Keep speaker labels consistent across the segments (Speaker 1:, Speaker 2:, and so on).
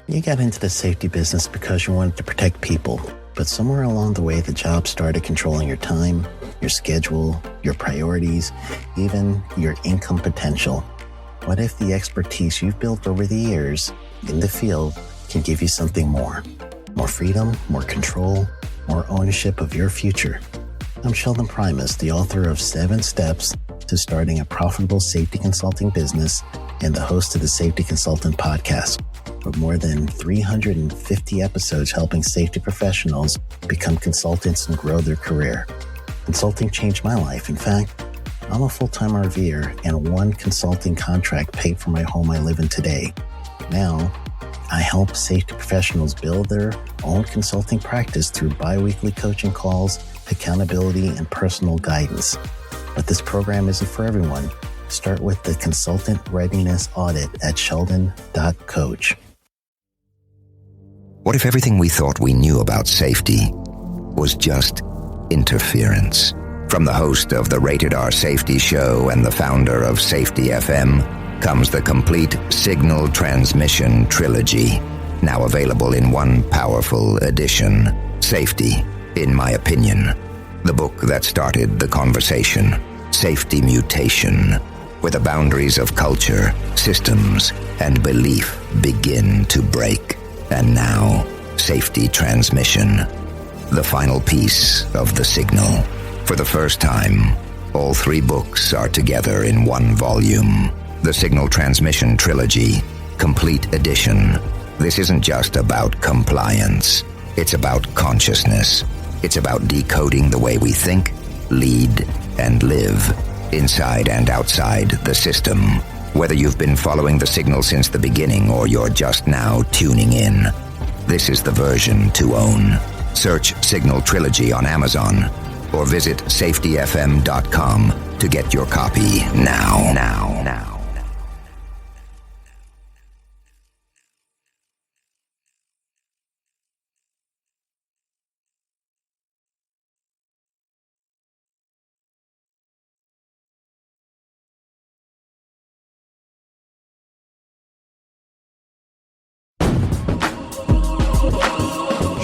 Speaker 1: You got into the safety business because you wanted to protect people, but somewhere along the way, the job started controlling your time, your schedule, your priorities, even your income potential. What if the expertise you've built over the years in the field can give you something more? More freedom, more control, more ownership of your future. I'm Sheldon Primus, the author of 7 Steps to Starting a Profitable Safety Consulting Business and the host of the Safety Consultant Podcast, with more than 350 episodes helping safety professionals become consultants and grow their career. Consulting changed my life. In fact, I'm a full-time RVer, and one consulting contract paid for my home I live in today. Now, I help safety professionals build their own consulting practice through bi-weekly coaching calls, accountability, and personal guidance. But this program isn't for everyone. Start with the Consultant Readiness Audit at sheldon.coach.
Speaker 2: What if everything we thought we knew about safety was just interference? From the host of the Rated R Safety Show and the founder of Safety FM comes the complete Signal Transmission Trilogy, now available in one powerful edition. Safety, in my opinion, the book that started the conversation. Safety Mutation, where the boundaries of culture, systems, and belief begin to break. And now, Safety Transmission, the final piece of the signal. For the first time, all 3 books are together in one volume. The Signal Transmission Trilogy, Complete Edition. This isn't just about compliance. It's about consciousness. It's about decoding the way we think, lead, and live, inside and outside the system. Whether you've been following the signal since the beginning or you're just now tuning in, this is the version to own. Search Signal Trilogy on Amazon or visit safetyfm.com to get your copy now.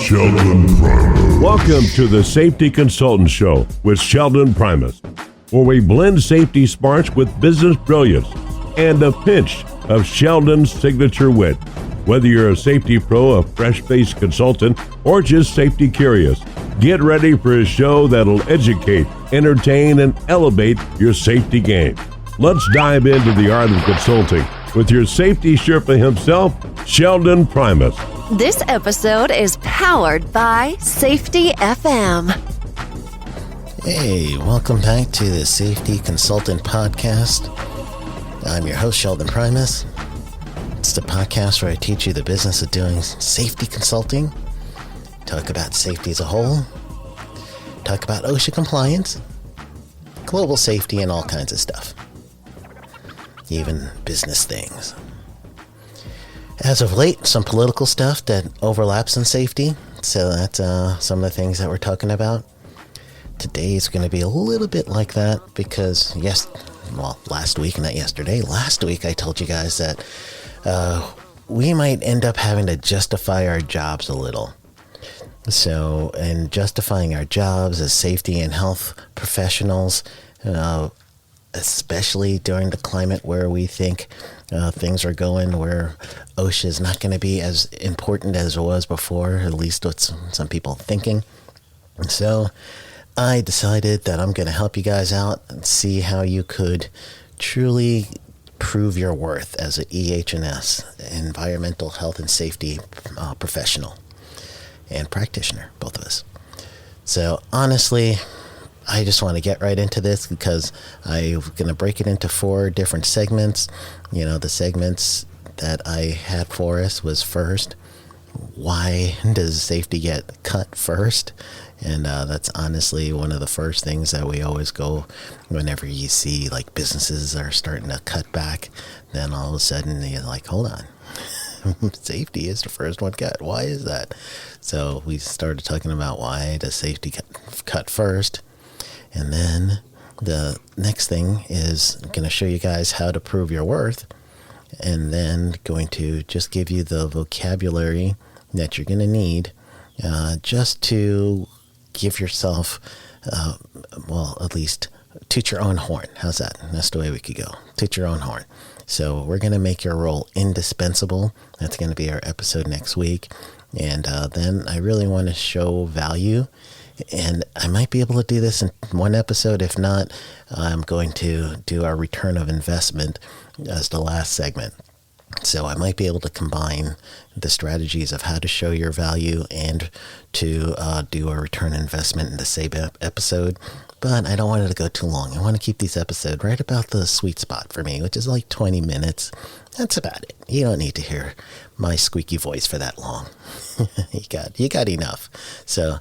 Speaker 3: Sheldon Primus.
Speaker 4: Welcome to the Safety Consultant Show with Sheldon Primus, where we blend safety smarts with business brilliance and a pinch of Sheldon's signature wit. Whether you're a safety pro, a fresh-faced consultant, or just safety curious, get ready for a show that'll educate, entertain, and elevate your safety game. Let's dive into the art of consulting with your safety Sherpa himself, Sheldon Primus.
Speaker 5: This episode is powered by Safety FM.
Speaker 1: Hey, welcome back to the Safety Consultant Podcast. I'm your host, Sheldon Primus. It's the podcast where I teach you the business of doing safety consulting, talk about safety as a whole, talk about OSHA compliance, global safety, and all kinds of stuff. Even business things. As of late, some political stuff that overlaps in safety. So that's some of the things that we're talking about. Today is going to be a little bit like that because, last week I told you guys that we might end up having to justify our jobs a little. So, in justifying our jobs as safety and health professionals, especially during the climate where we think things are going, where OSHA is not going to be as important as it was before, at least what some people thinking. And so I decided that I'm going to help you guys out and see how you could truly prove your worth as an EH&S, environmental health and safety professional and practitioner, both of us. So honestly, I just want to get right into this because I'm going to break it into 4 different segments. The segments that I had for us was first, why does safety get cut first? And that's honestly one of the first things that we always go whenever you see like businesses are starting to cut back. Then all of a sudden you're like, hold on, safety is the first one cut. Why is that? So we started talking about why does safety cut first. And then the next thing is I'm going to show you guys how to prove your worth. and then going to just give you the vocabulary that you're going to need just to give yourself, at least toot your own horn. How's that? That's the way we could go. Toot your own horn. So we're going to make your role indispensable. That's going to be our episode next week. And then I really want to show value. And I might be able to do this in one episode. If not, I'm going to do our return of investment as the last segment. So I might be able to combine the strategies of how to show your value and to do a return investment in the same episode. But I don't want it to go too long. I want to keep these episodes right about the sweet spot for me, which is like 20 minutes. That's about it. You don't need to hear my squeaky voice for that long. You got enough. So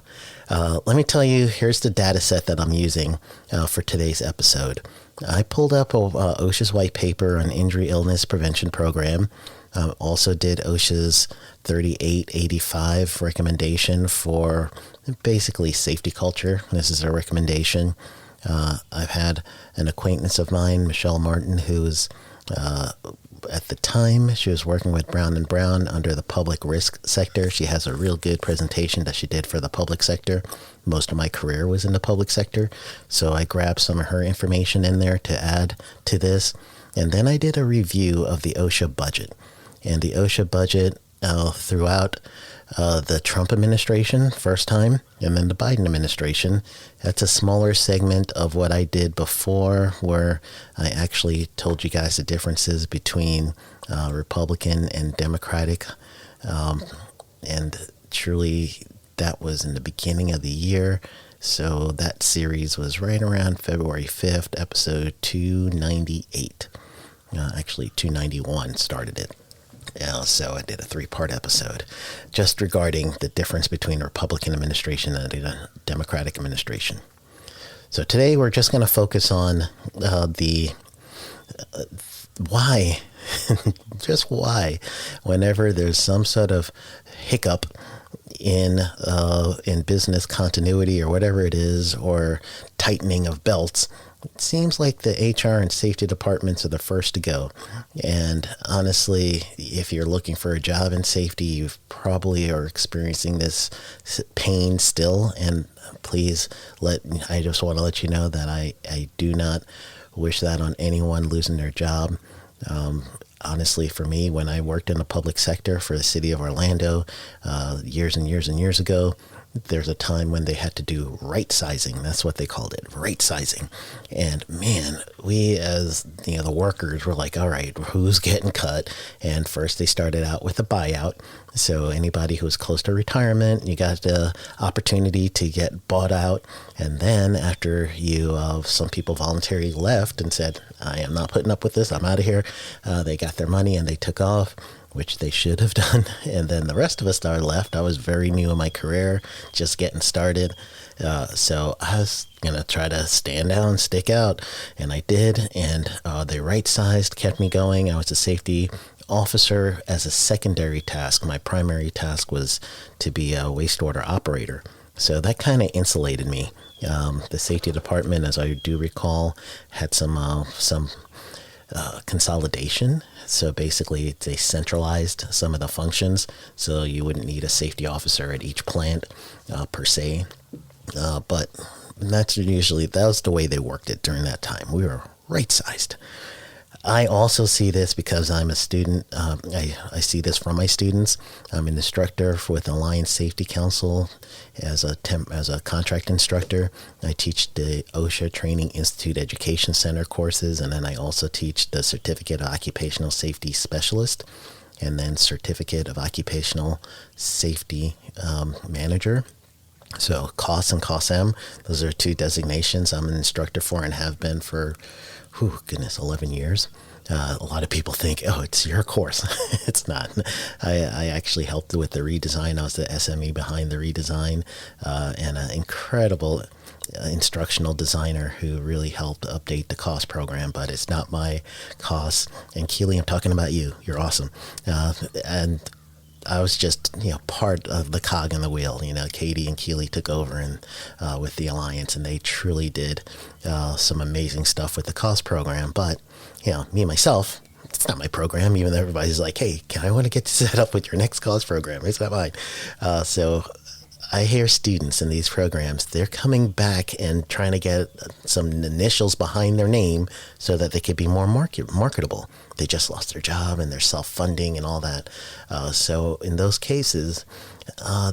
Speaker 1: let me tell you, here's the data set that I'm using for today's episode. I pulled up OSHA's white paper on injury illness prevention program. Also did OSHA's 3885 recommendation for basically safety culture. This is a recommendation. I've had an acquaintance of mine, Michelle Martin, who's at the time, she was working with Brown & Brown under the public risk sector. She has a real good presentation that she did for the public sector. Most of my career was in the public sector, so I grabbed some of her information in there to add to this. And then I did a review of the OSHA budget. And the OSHA budget throughout the Trump administration, first time, and then the Biden administration. That's a smaller segment of what I did before, where I actually told you guys the differences between Republican and Democratic. And truly, that was in the beginning of the year. So that series was right around February 5th, episode 298. Actually, 291 started it. So I did a 3-part episode just regarding the difference between a Republican administration and a Democratic administration. So today we're just going to focus on the why, just why, whenever there's some sort of hiccup in business continuity or whatever it is, or tightening of belts, it seems like the HR and safety departments are the first to go. And honestly, if you're looking for a job in safety, you probably are experiencing this pain still. And please, I just want to let you know that I do not wish that on anyone losing their job. Honestly, for me, when I worked in the public sector for the city of Orlando years and years and years ago, there's a time when they had to do right sizing. That's what they called it, right sizing. And man, we as the workers were like, all right, who's getting cut? And first they started out with a buyout. So anybody who was close to retirement, you got the opportunity to get bought out. And then after some people voluntarily left and said, I am not putting up with this, I'm out of here. They got their money and they took off, which they should have done. And then the rest of us that are left, I was very new in my career, just getting started. So I was going to try to stand out and stick out. And I did. And they right-sized, kept me going. I was a safety officer as a secondary task. My primary task was to be a wastewater operator. So that kind of insulated me. The safety department, as I do recall, had some consolidation. So basically they centralized some of the functions, so you wouldn't need a safety officer at each plant per se. But that was the way they worked it during that time. We were right-sized. I also see this because I'm a student. I see this from my students. I'm an instructor with Alliance Safety Council as a contract instructor. I teach the OSHA Training Institute Education Center courses, and then I also teach the Certificate of Occupational Safety Specialist and then Certificate of Occupational Safety Manager. So COS and COSM, those are 2 designations I'm an instructor for and have been for 11 years. A lot of people think, oh, it's your course. It's not. I actually helped with the redesign. I was the SME behind the redesign, and an incredible instructional designer who really helped update the COS program, but it's not my COS. And Keely, I'm talking about you. You're awesome. And I was just, part of the cog in the wheel. Katie and Keely took over and with the Alliance, and they truly did some amazing stuff with the COS program. But, me, myself, it's not my program, even though everybody's like, hey, I want to get set up with your next college program. It's not mine. So I hear students in these programs, they're coming back and trying to get some initials behind their name so that they could be more marketable. They just lost their job and they're self-funding and all that. So in those cases,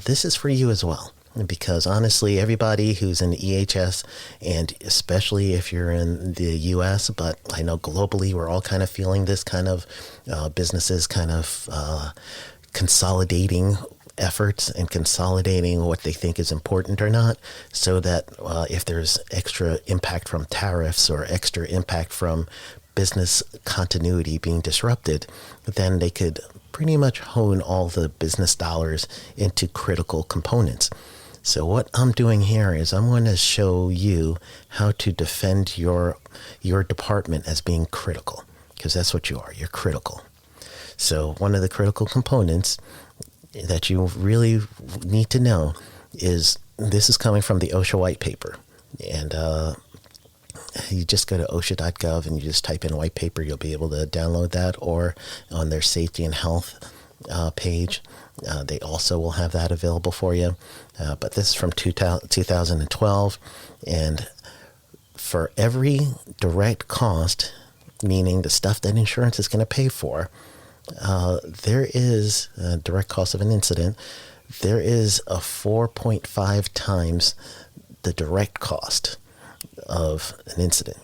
Speaker 1: this is for you as well. Because honestly, everybody who's in the EHS, and especially if you're in the U.S., but I know globally we're all kind of feeling this kind of businesses kind of consolidating efforts and consolidating what they think is important or not, so that if there's extra impact from tariffs or extra impact from business continuity being disrupted, then they could pretty much hone all the business dollars into critical components. So what I'm doing here is I'm going to show you how to defend your department as being critical, because that's what you are. You're critical. So one of the critical components that you really need to know is, this is coming from the OSHA white paper. And you just go to OSHA.gov and you just type in white paper. You'll be able to download that, or on their safety and health page. They also will have that available for you. But this is from 2012. And for every direct cost, meaning the stuff that insurance is going to pay for, there is a direct cost of an incident. There is a 4.5 times the direct cost of an incident.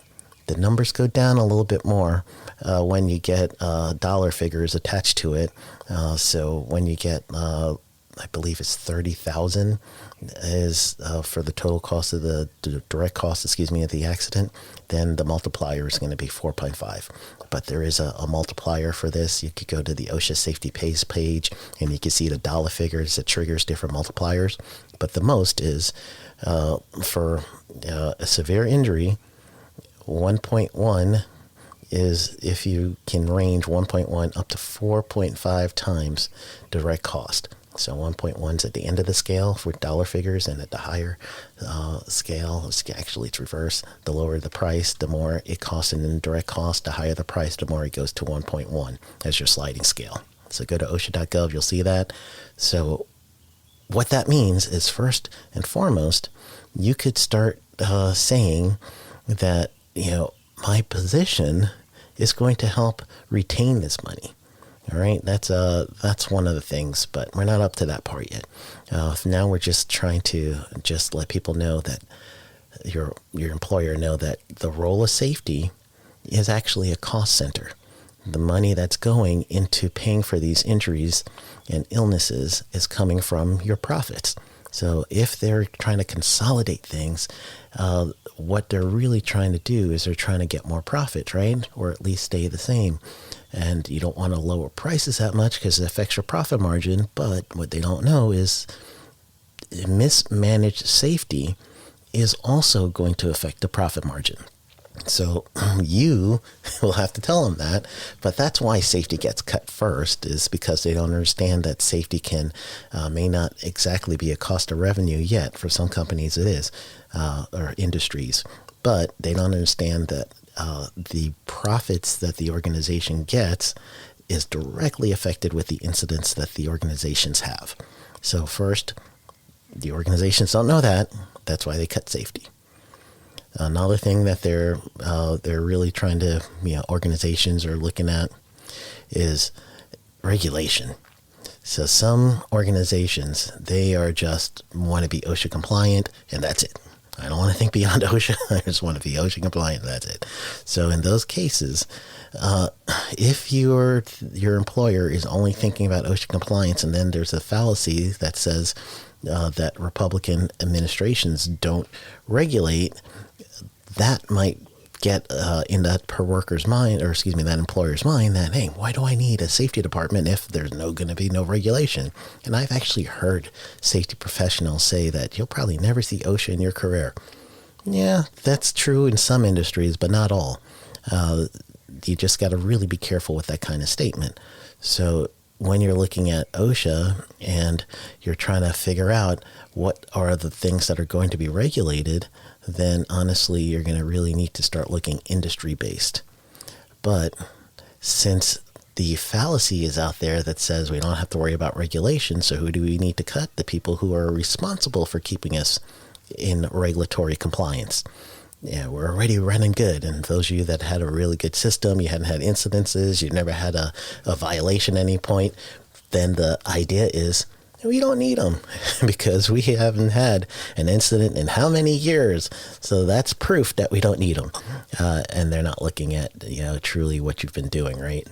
Speaker 1: The numbers go down a little bit more when you get dollar figures attached to it. So when you get, I believe it's 30,000 is for the total cost of the direct cost, of the accident, then the multiplier is going to be 4.5. But there is a multiplier for this. You could go to the OSHA safety pays page and you can see the dollar figures that triggers different multipliers. But the most is for a severe injury, 1.1 is if you can range 1.1 up to 4.5 times direct cost. So 1.1 is at the end of the scale for dollar figures, and at the higher scale, it's reverse. The lower the price, the more it costs in indirect cost. The higher the price, the more it goes to 1.1 as your sliding scale. So go to OSHA.gov, you'll see that. So what that means is, first and foremost, you could start saying that, my position is going to help retain this money. All right, that's one of the things, but we're not up to that part yet. Now we're just trying to just let people know that your employer know that the role of safety is actually a cost center. The money that's going into paying for these injuries and illnesses is coming from your profits. So if they're trying to consolidate things, what they're really trying to do is they're trying to get more profit, right? Or at least stay the same. And you don't want to lower prices that much because it affects your profit margin. But what they don't know is mismanaged safety is also going to affect the profit margin. So you will have to tell them that, but that's why safety gets cut first, is because they don't understand that safety may not exactly be a cost of revenue yet. For some companies it is, or industries, but they don't understand that the profits that the organization gets is directly affected with the incidents that the organizations have. So first, the organizations don't know that. That's why they cut safety. Another thing that they're really trying to, organizations are looking at is regulation. So some organizations, they are just want to be OSHA compliant, and that's it. I don't want to think beyond OSHA. I just want to be OSHA compliant. That's it. So in those cases, if your employer is only thinking about OSHA compliance, and then there's a fallacy that says that Republican administrations don't regulate, that might get in that worker's mind, that employer's mind, that, hey, why do I need a safety department if there's going to be no regulation? And I've actually heard safety professionals say that you'll probably never see OSHA in your career. Yeah, that's true in some industries, but not all. You just got to really be careful with that kind of statement. So when you're looking at OSHA and you're trying to figure out what are the things that are going to be regulated, then honestly, you're going to really need to start looking industry-based. But since the fallacy is out there that says we don't have to worry about regulation, so who do we need to cut? The people who are responsible for keeping us in regulatory compliance. Yeah, we're already running good. And those of you that had a really good system, you hadn't had incidences, you never had a violation at any point, then the idea is we don't need them because we haven't had an incident in how many years. So that's proof that we don't need them. And they're not looking at, truly what you've been doing, right?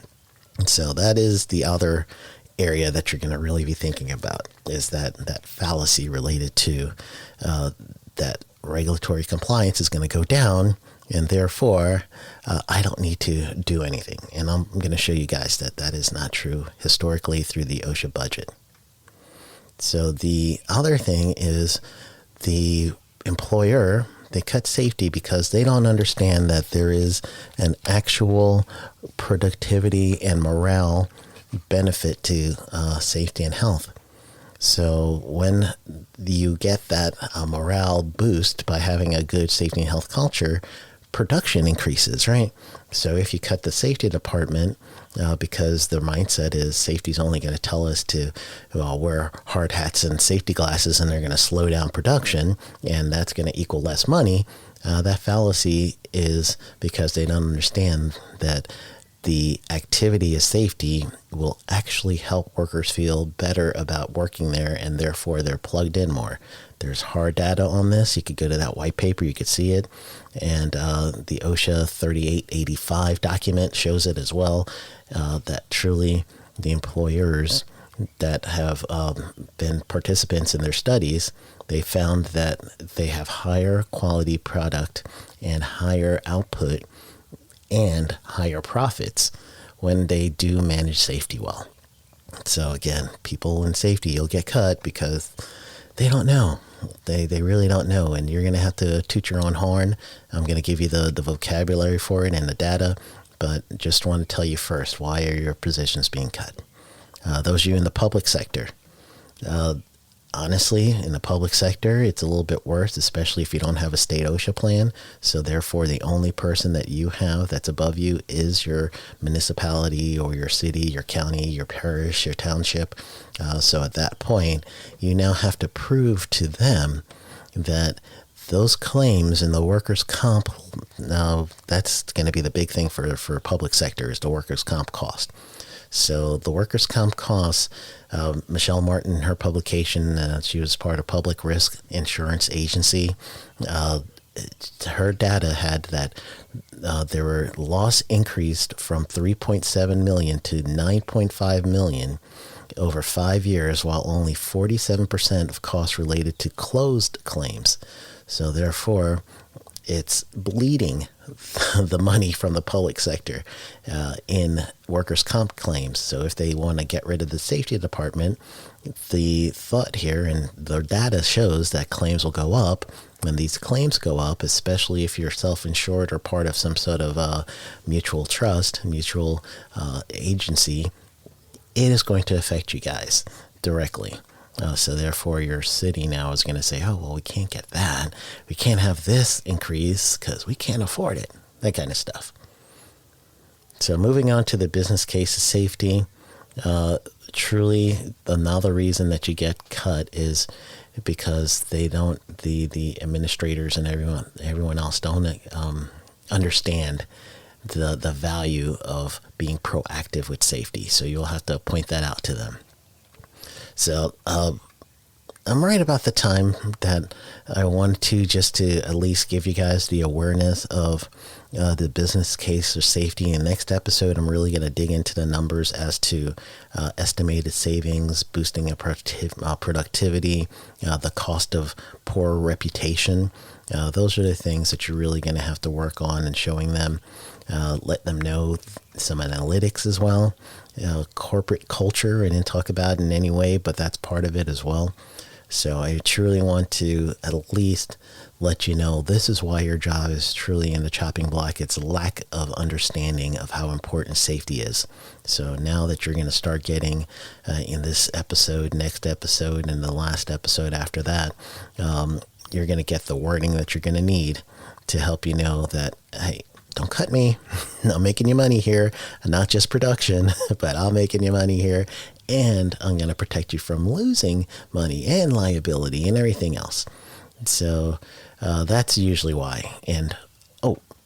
Speaker 1: And so that is the other area that you're going to really be thinking about, is that fallacy related to that regulatory compliance is going to go down, and therefore I don't need to do anything. And I'm going to show you guys that that is not true historically through the OSHA budget. So the other thing is the employer, they cut safety because they don't understand that there is an actual productivity and morale benefit to safety and health. So when you get that morale boost by having a good safety and health culture, production increases, right? So if you cut the safety department because their mindset is safety is only going to tell us to wear hard hats and safety glasses, and they're going to slow down production, and that's going to equal less money, that fallacy is because they don't understand that the activity of safety will actually help workers feel better about working there, and therefore they're plugged in more. There's hard data on this. You could go to that white paper, you could see it. And the OSHA 3885 document shows it as well, that truly the employers that have been participants in their studies, they found that they have higher quality product and higher output and higher profits when they do manage safety well. So again, people in safety, you'll get cut because they don't know. They really don't know, and you're going to have to toot your own horn. I'm going to give you the vocabulary for it and the data, but just want to tell you first, why are your positions being cut? Those of you in the public sector, honestly, in the public sector, it's a little bit worse, especially if you don't have a state OSHA plan. So therefore, the only person that you have that's above you is your municipality or your city, your county, your parish, your township. So at that point, you now have to prove to them that those claims in the workers' comp, now that's going to be the big thing for public sector, is the workers' comp cost. So the workers' comp costs, Michelle Martin, her publication, she was part of Public Risk Insurance Agency. Her data had that there were loss increased from 3.7 million to 9.5 million over 5 years, while only 47% of costs related to closed claims. So therefore, it's bleeding the money from the public sector in workers' comp claims. So if they want to get rid of the safety department, the thought here and the data shows that claims will go up. When these claims go up, especially if you're self-insured or part of some sort of mutual trust, mutual agency, it is going to affect you guys directly. So therefore, your city now is going to say, oh, well, we can't get that. We can't have this increase because we can't afford it. That kind of stuff. So moving on to the business case of safety, truly another reason that you get cut is because they don't, the administrators and everyone else don't understand the value of being proactive with safety. So you'll have to point that out to them. So I'm right about the time that I want to just to at least give you guys the awareness of the business case of safety. In the next episode, I'm really going to dig into the numbers as to estimated savings, boosting of productivity, the cost of poor reputation. Those are the things that you're really going to have to work on and showing them. Let them know some analytics as well. Corporate culture, I didn't talk about in any way, but that's part of it as well. So I truly want to at least let you know this is why your job is truly in the chopping block. It's lack of understanding of how important safety is. So now that you're going to start getting in this episode, next episode, and the last episode after that, you're going to get the wording that you're going to need to help you know that, hey, don't cut me. I'm making you money here, and not just production, but I'm making you money here. And I'm going to protect you from losing money and liability and everything else. So that's usually why. And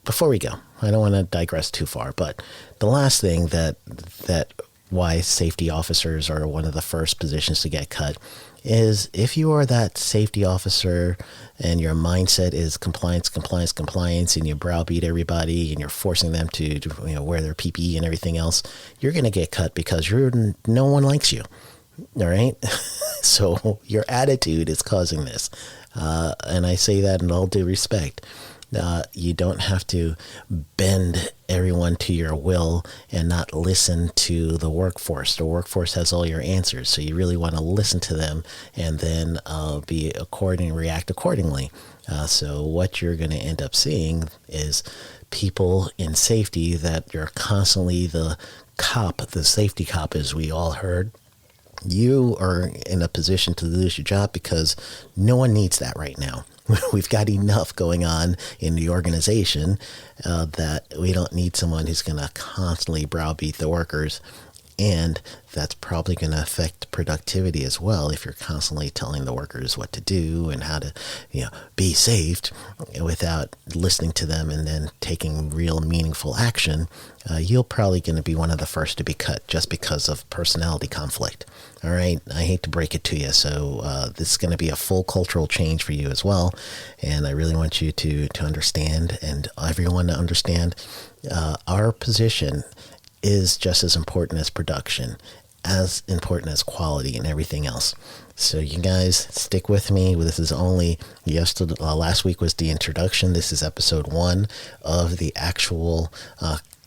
Speaker 1: before we go, I don't want to digress too far, but the last thing that why safety officers are one of the first positions to get cut is if you are that safety officer and your mindset is compliance, and you browbeat everybody and you're forcing them to wear their PPE and everything else, you're going to get cut because no one likes you. All right. So your attitude is causing this. And I say that in all due respect. You don't have to bend everyone to your will and not listen to the workforce. The workforce has all your answers, so you really want to listen to them and then react accordingly. So what you're going to end up seeing is people in safety that you're constantly the safety cop, as we all heard. You are in a position to lose your job because no one needs that right now. We've got enough going on in the organization that we don't need someone who's going to constantly browbeat the workers. And that's probably going to affect productivity as well if you're constantly telling the workers what to do and how to be safe without listening to them and then taking real meaningful action. You're probably going to be one of the first to be cut just because of personality conflict. All right. I hate to break it to you. So this is going to be a full cultural change for you as well. And I really want you to understand, and everyone to understand, our position is just as important as production, as important as quality and everything else. So you guys stick with me. This is only last week was the introduction. This is episode 1 of the actual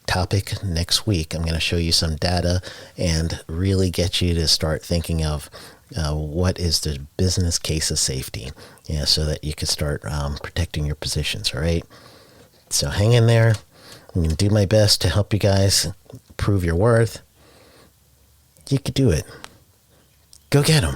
Speaker 1: topic. Next week, I'm going to show you some data and really get you to start thinking of what is the business case of safety, so that you can start protecting your positions. All right. So hang in there. I'm going to do my best to help you guys prove your worth. You could do it. Go get them.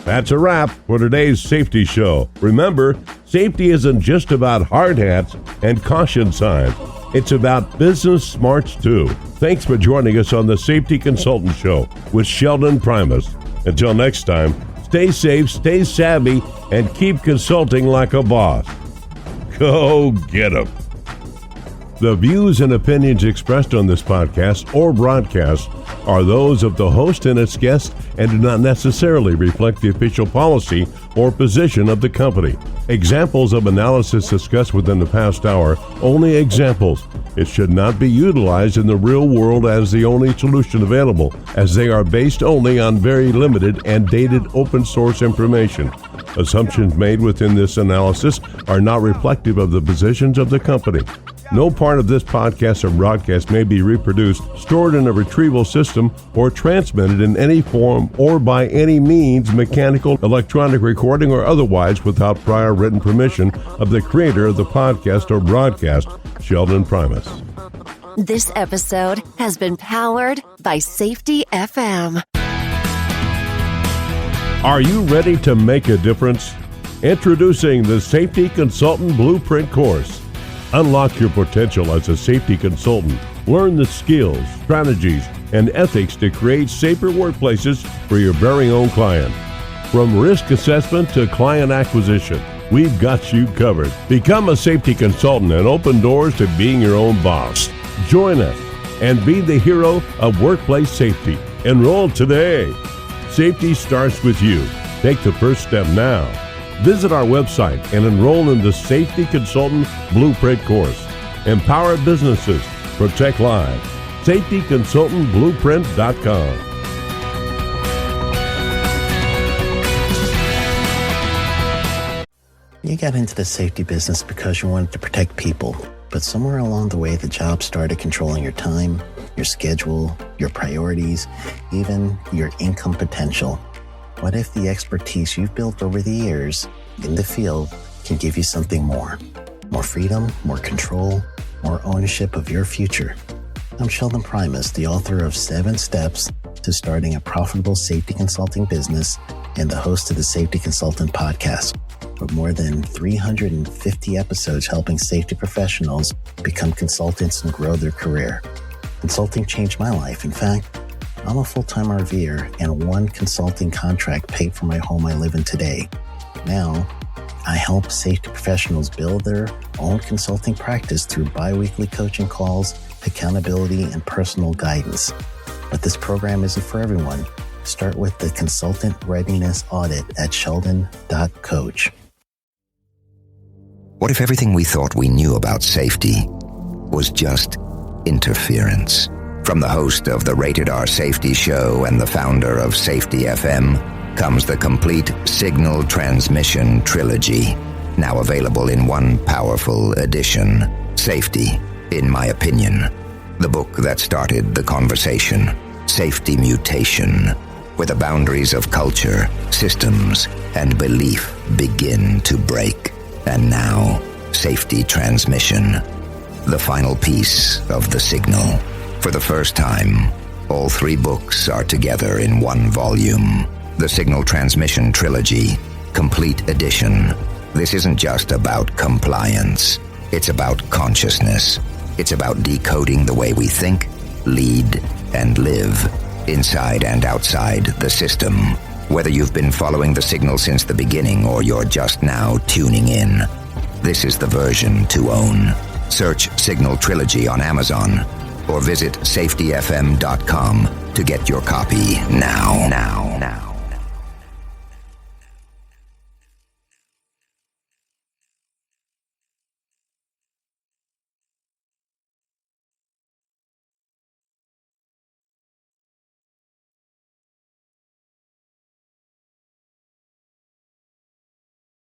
Speaker 4: That's a wrap for today's safety show. Remember, safety isn't just about hard hats and caution signs. It's about business smarts too. Thanks for joining us on the Safety Consultant Show with Sheldon Primus. Until next time, stay safe, stay savvy, and keep consulting like a boss. Go get 'em. The views and opinions expressed on this podcast or broadcast are those of the host and its guests and do not necessarily reflect the official policy or position of the company. Examples of analysis discussed within the past hour, only examples. It should not be utilized in the real world as the only solution available, as they are based only on very limited and dated open source information. Assumptions made within this analysis are not reflective of the positions of the company. No part of this podcast or broadcast may be reproduced, stored in a retrieval system, or transmitted in any form or by any means, mechanical, electronic recording, or otherwise, without prior written permission of the creator of the podcast or broadcast, Sheldon Primus.
Speaker 5: This episode has been powered by Safety FM.
Speaker 4: Are you ready to make a difference? Introducing the Safety Consultant Blueprint course. Unlock your potential as a safety consultant. Learn the skills, strategies, and ethics to create safer workplaces for your very own client. From risk assessment to client acquisition, we've got you covered. Become a safety consultant and open doors to being your own boss. Join us and be the hero of workplace safety. Enroll today. Safety starts with you. Take the first step now. Visit our website and enroll in the Safety Consultant Blueprint course. Empower businesses. Protect lives. SafetyConsultantBlueprint.com.
Speaker 1: You got into the safety business because you wanted to protect people, but somewhere along the way, the job started controlling your time, your schedule, your priorities, even your income potential. What if the expertise you've built over the years in the field can give you something more? More freedom, more control, more ownership of your future. I'm Sheldon Primus, the author of 7 Steps to Starting a Profitable Safety Consulting Business and the host of the Safety Consultant Podcast. with more than 350 episodes helping safety professionals become consultants and grow their career. Consulting changed my life. In fact, I'm a full-time RVer, and one consulting contract paid for my home I live in today. Now, I help safety professionals build their own consulting practice through bi-weekly coaching calls, accountability, and personal guidance. But this program isn't for everyone. Start with the Consultant Readiness Audit at sheldon.coach.
Speaker 2: What if everything we thought we knew about safety was just interference? From the host of the Rated R Safety Show and the founder of Safety FM comes the complete Signal Transmission Trilogy, now available in one powerful edition. Safety, in my opinion, the book that started the conversation. Safety Mutation, where the boundaries of culture, systems, and belief begin to break. And now, Safety Transmission, the final piece of the signal. For the first time, all three books are together in one volume. The Signal Transmission Trilogy, Complete Edition. This isn't just about compliance. It's about consciousness. It's about decoding the way we think, lead, and live, inside and outside the system. Whether you've been following the signal since the beginning or you're just now tuning in, this is the version to own. Search Signal Trilogy on Amazon or visit safetyfm.com to get your copy now.